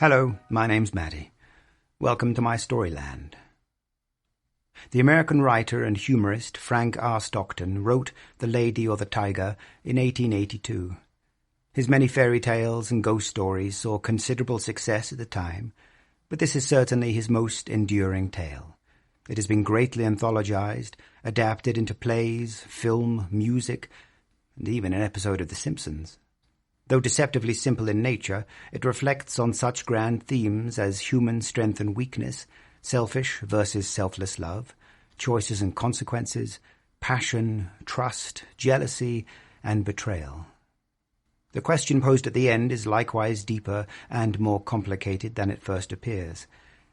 Hello, my name's Mattie. Welcome to my Storyland. The American writer and humorist Frank R. Stockton wrote The Lady or the Tiger in 1882. His many fairy tales and ghost stories saw considerable success at the time, but this is certainly his most enduring tale. It has been greatly anthologized, adapted into plays, film, music, and even an episode of The Simpsons. Though deceptively simple in nature, it reflects on such grand themes as human strength and weakness, selfish versus selfless love, choices and consequences, passion, trust, jealousy, and betrayal. The question posed at the end is likewise deeper and more complicated than it first appears,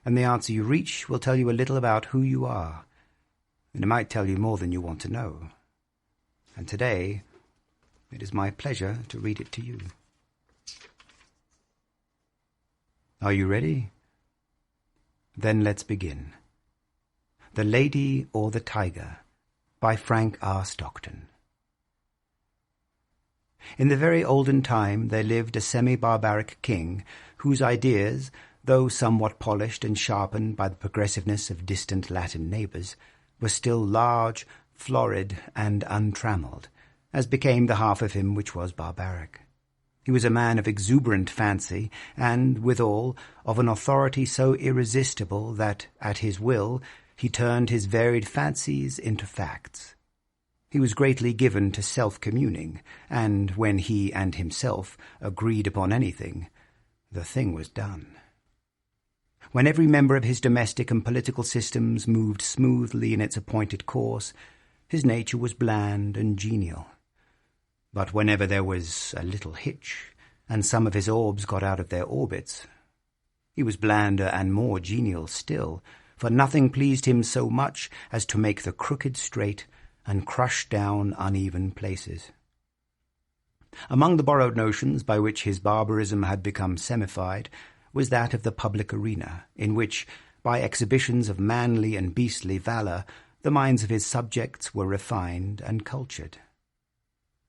and the answer you reach will tell you a little about who you are, and it might tell you more than you want to know. And today, it is my pleasure to read it to you. Are you ready? Then let's begin. The Lady or the Tiger by Frank R. Stockton. In the very olden time there lived a semi-barbaric king whose ideas, though somewhat polished and sharpened by the progressiveness of distant Latin neighbours, were still large, florid, and untramelled, as became the half of him which was barbaric. He was a man of exuberant fancy, and, withal, of an authority so irresistible that, at his will, he turned his varied fancies into facts. He was greatly given to self-communing, and when he and himself agreed upon anything, the thing was done. When every member of his domestic and political systems moved smoothly in its appointed course, his nature was bland and genial. But whenever there was a little hitch, and some of his orbs got out of their orbits, he was blander and more genial still, for nothing pleased him so much as to make the crooked straight and crush down uneven places. Among the borrowed notions by which his barbarism had become semified was that of the public arena, in which, by exhibitions of manly and beastly valour, the minds of his subjects were refined and cultured.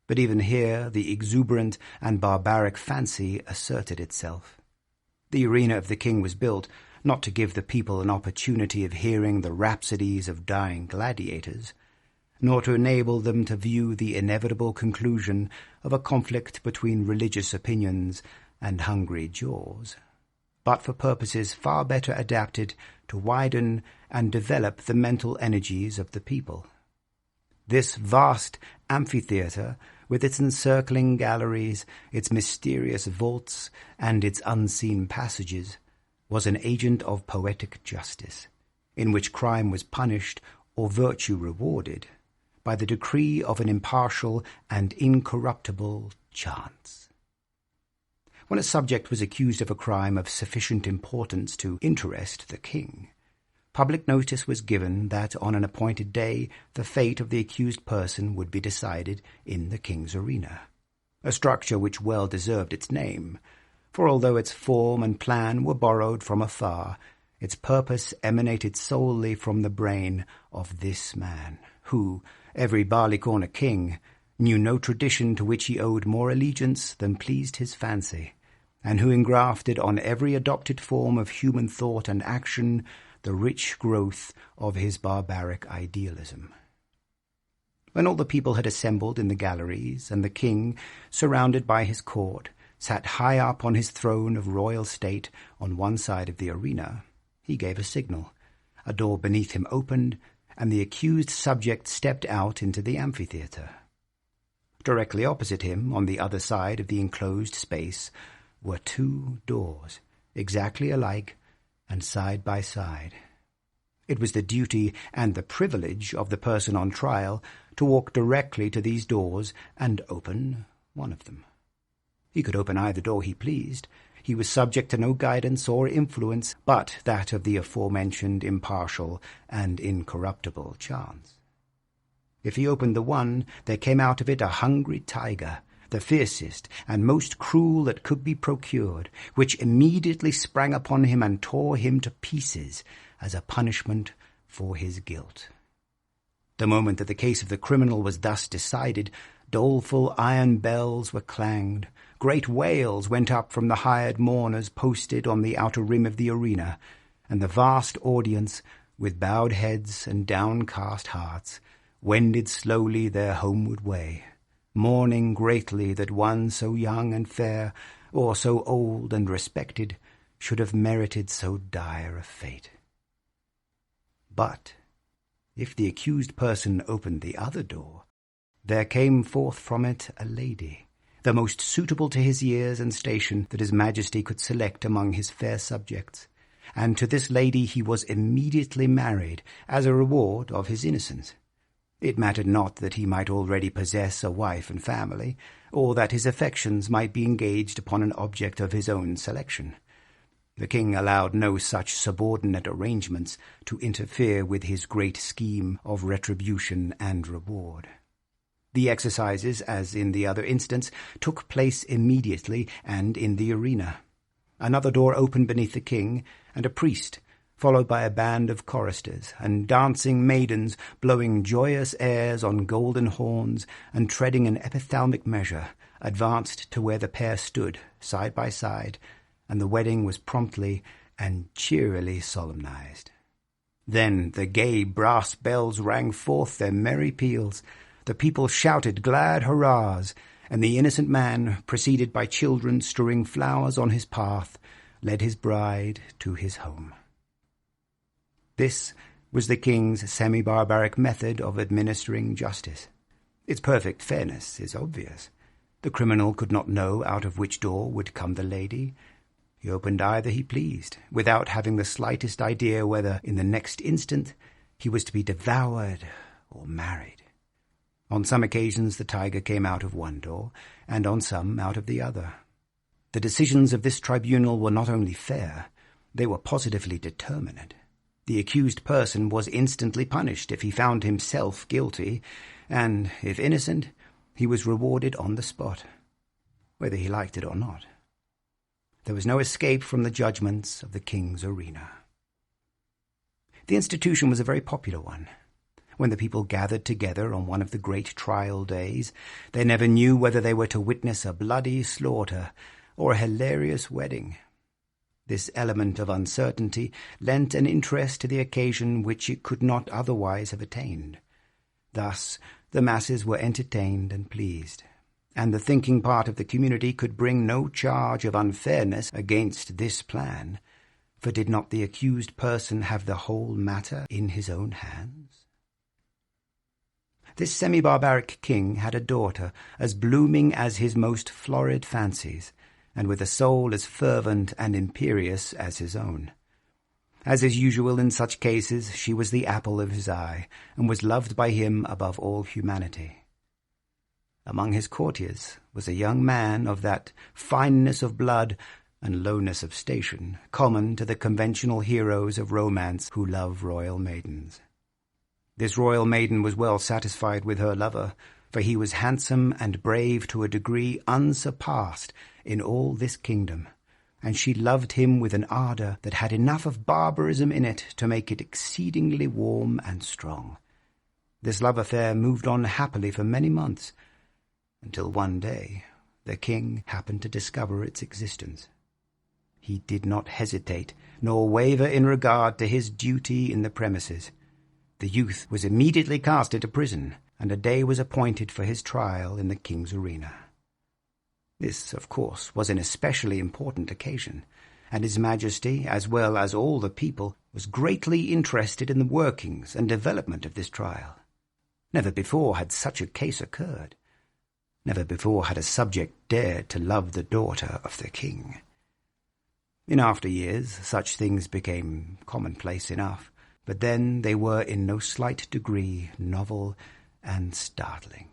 But even here the exuberant and barbaric fancy asserted itself. The arena of the king was built, not to give the people an opportunity of hearing the rhapsodies of dying gladiators, nor to enable them to view the inevitable conclusion of a conflict between religious opinions and hungry jaws, but for purposes far better adapted to widen and develop the mental energies of the people. This vast amphitheatre, with its encircling galleries, its mysterious vaults, and its unseen passages, was an agent of poetic justice, in which crime was punished or virtue rewarded by the decree of an impartial and incorruptible chance. When a subject was accused of a crime of sufficient importance to interest the king, public notice was given that on an appointed day the fate of the accused person would be decided in the king's arena, a structure which well deserved its name, for although its form and plan were borrowed from afar, its purpose emanated solely from the brain of this man, who, every barley-corner king, knew no tradition to which he owed more allegiance than pleased his fancy, and who engrafted on every adopted form of human thought and action the rich growth of his barbaric idealism. When all the people had assembled in the galleries, and the king, surrounded by his court, sat high up on his throne of royal state on one side of the arena, he gave a signal. A door beneath him opened, and the accused subject stepped out into the amphitheatre. Directly opposite him, on the other side of the enclosed space, were two doors, exactly alike and side by side. It was the duty and the privilege of the person on trial to walk directly to these doors and open one of them. He could open either door he pleased. He was subject to no guidance or influence but that of the aforementioned impartial and incorruptible chance. If he opened the one, there came out of it a hungry tiger, the fiercest and most cruel that could be procured, which immediately sprang upon him and tore him to pieces as a punishment for his guilt. The moment that the case of the criminal was thus decided, doleful iron bells were clanged, Great wails went up from the hired mourners posted on the outer rim of the arena, and the vast audience, with bowed heads and downcast hearts, wended slowly their homeward way, mourning greatly that one so young and fair, or so old and respected, should have merited so dire a fate. But if the accused person opened the other door, there came forth from it a lady, the most suitable to his years and station that his Majesty could select among his fair subjects, and to this lady he was immediately married as a reward of his innocence. It mattered not that he might already possess a wife and family, or that his affections might be engaged upon an object of his own selection. The king allowed no such subordinate arrangements to interfere with his great scheme of retribution and reward. The exercises, as in the other instance, took place immediately and in the arena. Another door opened beneath the king, and a priest, followed by a band of choristers and dancing maidens blowing joyous airs on golden horns and treading an epithalamic measure, advanced to where the pair stood, side by side, and the wedding was promptly and cheerily solemnized. Then the gay brass bells rang forth their merry peals, the people shouted glad hurrahs, and the innocent man, preceded by children strewing flowers on his path, led his bride to his home. This was the king's semi-barbaric method of administering justice. Its perfect fairness is obvious. The criminal could not know out of which door would come the lady. He opened either he pleased, without having the slightest idea whether, in the next instant, he was to be devoured or married. On some occasions the tiger came out of one door, and on some out of the other. The decisions of this tribunal were not only fair, they were positively determinate. The accused person was instantly punished if he found himself guilty, and, if innocent, he was rewarded on the spot, whether he liked it or not. There was no escape from the judgments of the king's arena. The institution was a very popular one. When the people gathered together on one of the great trial days, they never knew whether they were to witness a bloody slaughter or a hilarious wedding. This element of uncertainty lent an interest to the occasion which it could not otherwise have attained. Thus the masses were entertained and pleased, and the thinking part of the community could bring no charge of unfairness against this plan, for did not the accused person have the whole matter in his own hands? This semi-barbaric king had a daughter as blooming as his most florid fancies, and with a soul as fervent and imperious as his own. As is usual in such cases, she was the apple of his eye, and was loved by him above all humanity. Among his courtiers was a young man of that fineness of blood and lowness of station common to the conventional heroes of romance who love royal maidens. This royal maiden was well satisfied with her lover, for he was handsome and brave to a degree unsurpassed in all this kingdom, and she loved him with an ardour that had enough of barbarism in it to make it exceedingly warm and strong. This love affair moved on happily for many months, until one day the king happened to discover its existence. He did not hesitate, nor waver in regard to his duty in the premises. The youth was immediately cast into prison, and a day was appointed for his trial in the king's arena. This, of course, was an especially important occasion, and His Majesty, as well as all the people, was greatly interested in the workings and development of this trial. Never before had such a case occurred. Never before had a subject dared to love the daughter of the king. In after years, such things became commonplace enough, but then they were in no slight degree novel and startling.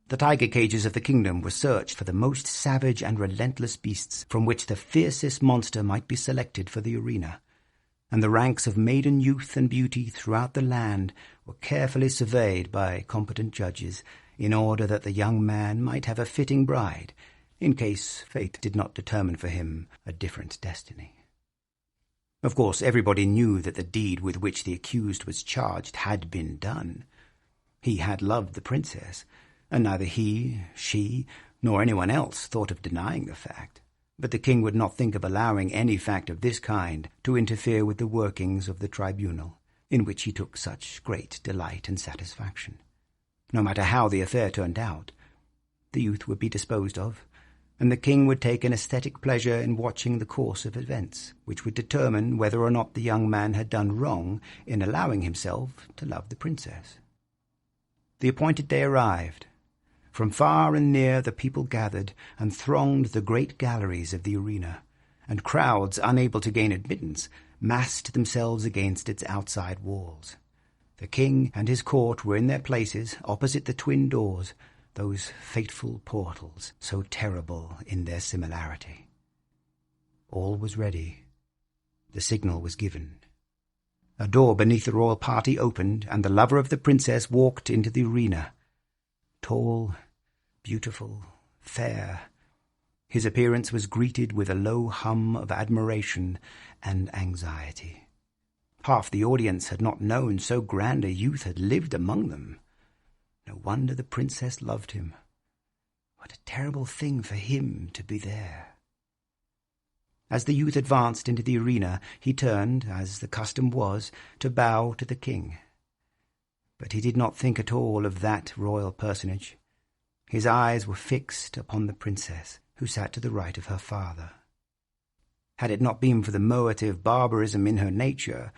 The tiger cages of the kingdom were searched for the most savage and relentless beasts from which the fiercest monster might be selected for the arena, and the ranks of maiden youth and beauty throughout the land were carefully surveyed by competent judges in order that the young man might have a fitting bride, in case fate did not determine for him a different destiny. Of course, everybody knew that the deed with which the accused was charged had been done. He had loved the princess, and neither he, she, nor anyone else thought of denying the fact. But the king would not think of allowing any fact of this kind to interfere with the workings of the tribunal, in which he took such great delight and satisfaction. No matter how the affair turned out, the youth would be disposed of, and the king would take an aesthetic pleasure in watching the course of events, which would determine whether or not the young man had done wrong in allowing himself to love the princess. The appointed day arrived. From far and near the people gathered and thronged the great galleries of the arena, and crowds, unable to gain admittance, massed themselves against its outside walls. The king and his court were in their places opposite the twin doors, those fateful portals, so terrible in their similarity. All was ready. The signal was given. A door beneath the royal party opened, and the lover of the princess walked into the arena. Tall, beautiful, fair, his appearance was greeted with a low hum of admiration and anxiety. Half the audience had not known so grand a youth had lived among them. No wonder the princess loved him. What a terrible thing for him to be there. As the youth advanced into the arena, he turned, as the custom was, to bow to the king. But he did not think at all of that royal personage. His eyes were fixed upon the princess, who sat to the right of her father. Had it not been for the moative barbarism in her nature,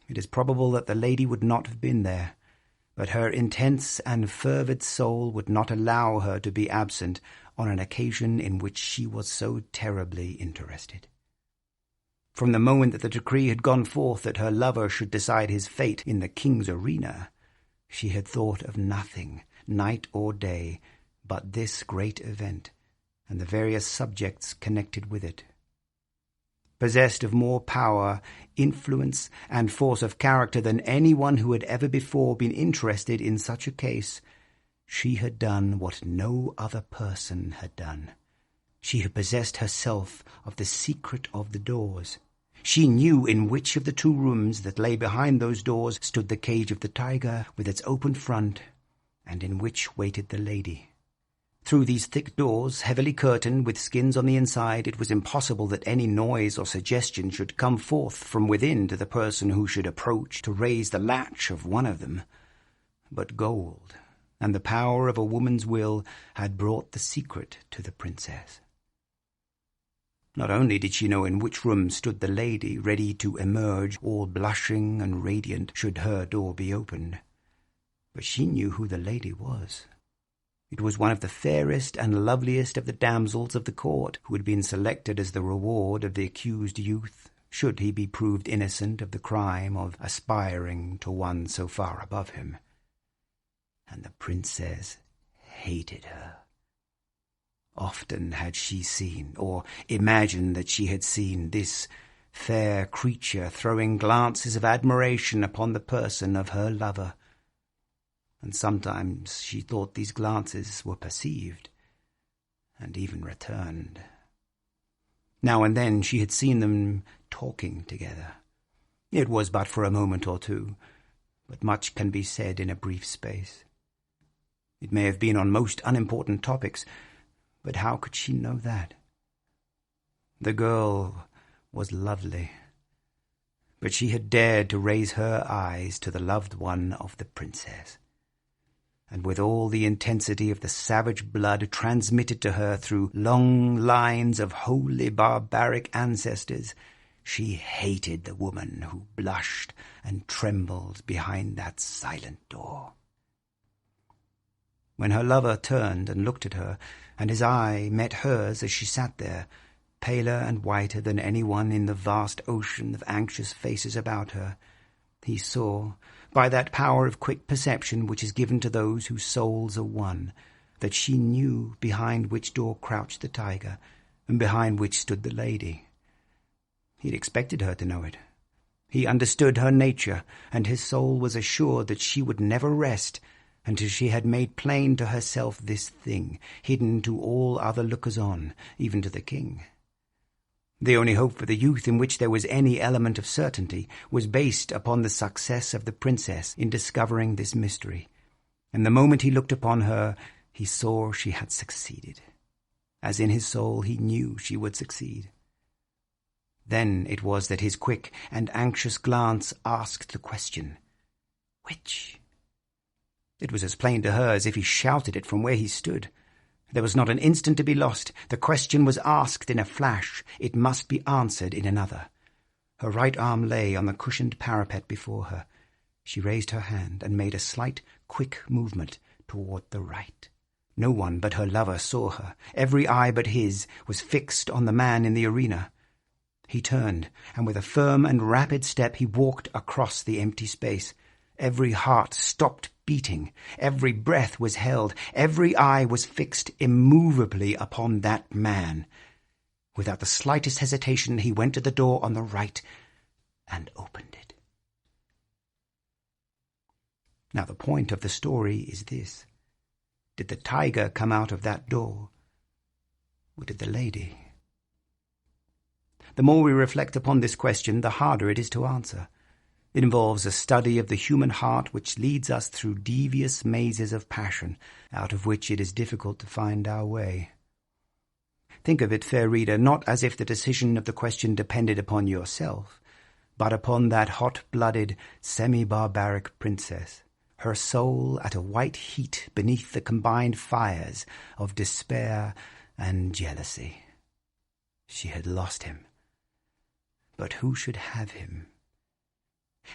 it is probable that the lady would not have been there, but her intense and fervid soul would not allow her to be absent on an occasion in which she was so terribly interested. From the moment that the decree had gone forth that her lover should decide his fate in the king's arena, she had thought of nothing, night or day, but this great event, and the various subjects connected with it. Possessed of more power, influence, and force of character than anyone who had ever before been interested in such a case, she had done what no other person had done. She had possessed herself of the secret of the doors. She knew in which of the two rooms that lay behind those doors stood the cage of the tiger with its open front, and in which waited the lady. Through these thick doors, heavily curtained with skins on the inside, it was impossible that any noise or suggestion should come forth from within to the person who should approach to raise the latch of one of them. But gold, and the power of a woman's will, had brought the secret to the princess. Not only did she know in which room stood the lady, ready to emerge, all blushing and radiant, should her door be opened, but she knew who the lady was. It was one of the fairest and loveliest of the damsels of the court, who had been selected as the reward of the accused youth, should he be proved innocent of the crime of aspiring to one so far above him. And the princess hated her. Often had she seen, or imagined that she had seen, this fair creature throwing glances of admiration upon the person of her lover, and sometimes she thought these glances were perceived, and even returned. Now and then she had seen them talking together. It was but for a moment or two, but much can be said in a brief space. It may have been on most unimportant topics, but how could she know that? The girl was lovely, but she had dared to raise her eyes to the loved one of the princess. And with all the intensity of the savage blood transmitted to her through long lines of wholly barbaric ancestors, she hated the woman who blushed and trembled behind that silent door. When her lover turned and looked at her, and his eye met hers as she sat there, paler and whiter than anyone in the vast ocean of anxious faces about her, he saw, by that power of quick perception which is given to those whose souls are one, that she knew behind which door crouched the tiger, and behind which stood the lady. He had expected her to know it. He understood her nature, and his soul was assured that she would never rest until she had made plain to herself this thing, hidden to all other lookers-on, even to the king. The only hope for the youth in which there was any element of certainty was based upon the success of the princess in discovering this mystery, and the moment he looked upon her, he saw she had succeeded. as in his soul he knew she would succeed. Then it was that his quick and anxious glance asked the question, "Which?" It was as plain to her as if he shouted it from where he stood. There was not an instant to be lost. The question was asked in a flash. It must be answered in another. Her right arm lay on the cushioned parapet before her. She raised her hand and made a slight, quick movement toward the right. No one but her lover saw her. Every eye but his was fixed on the man in the arena. He turned, and with a firm and rapid step he walked across the empty space. Every heart stopped beating. Every breath was held. Every eye was fixed immovably upon that man. Without the slightest hesitation, he went to the door on the right and opened it. Now the point of the story is this. Did the tiger come out of that door, or did the lady? The more we reflect upon this question, the harder it is to answer. It involves a study of the human heart which leads us through devious mazes of passion, out of which it is difficult to find our way. Think of it, fair reader, not as if the decision of the question depended upon yourself, but upon that hot-blooded, semi-barbaric princess, her soul at a white heat beneath the combined fires of despair and jealousy. She had lost him. But who should have him?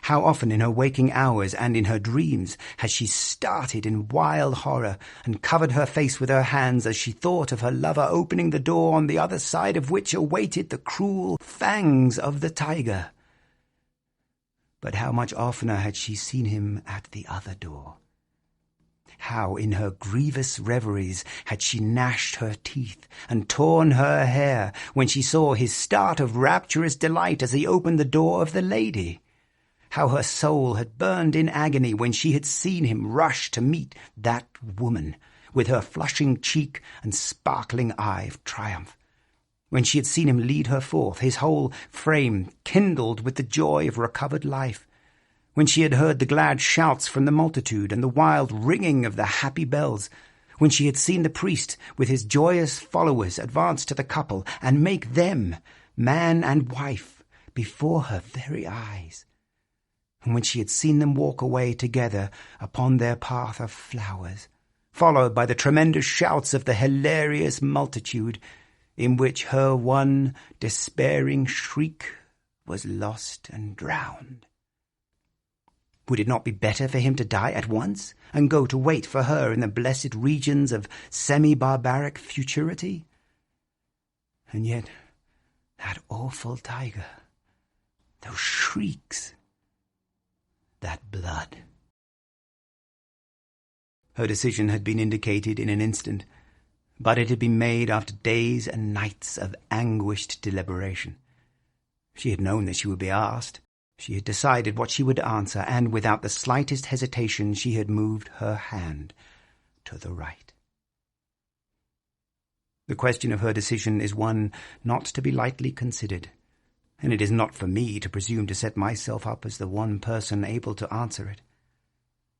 How often in her waking hours and in her dreams has she started in wild horror and covered her face with her hands as she thought of her lover opening the door on the other side of which awaited the cruel fangs of the tiger. But how much oftener had she seen him at the other door? How in her grievous reveries had she gnashed her teeth and torn her hair when she saw his start of rapturous delight as he opened the door of the lady! How her soul had burned in agony when she had seen him rush to meet that woman, with her flushing cheek and sparkling eye of triumph. When she had seen him lead her forth, his whole frame kindled with the joy of recovered life. When she had heard the glad shouts from the multitude and the wild ringing of the happy bells. When she had seen the priest with his joyous followers advance to the couple and make them man and wife before her very eyes. And when she had seen them walk away together upon their path of flowers, followed by the tremendous shouts of the hilarious multitude, in which her one despairing shriek was lost and drowned. Would it not be better for him to die at once and go to wait for her in the blessed regions of semi-barbaric futurity? And yet, that awful tiger, those shrieks, that blood. Her decision had been indicated in an instant, but it had been made after days and nights of anguished deliberation. She had known that she would be asked. She had decided what she would answer, and without the slightest hesitation she had moved her hand to the right. The question of her decision is one not to be lightly considered, and it is not for me to presume to set myself up as the one person able to answer it.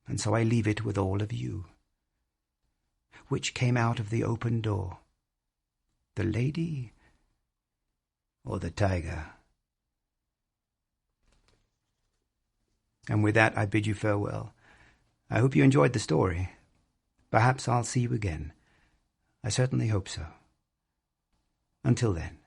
And so I leave it with all of you. Which came out of the open door, the lady or the tiger? And with that, I bid you farewell. I hope you enjoyed the story. Perhaps I'll see you again. I certainly hope so. Until then.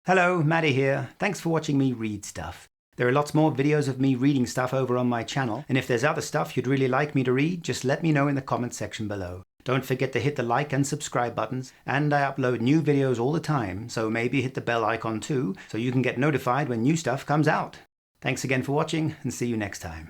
Hello, Mattie here. Thanks for watching me read stuff. There are lots more videos of me reading stuff over on my channel, and if there's other stuff you'd really like me to read, just let me know in the comments section below. Don't forget to hit the like and subscribe buttons, and I upload new videos all the time, so maybe hit the bell icon too, so you can get notified when new stuff comes out. Thanks again for watching, and see you next time.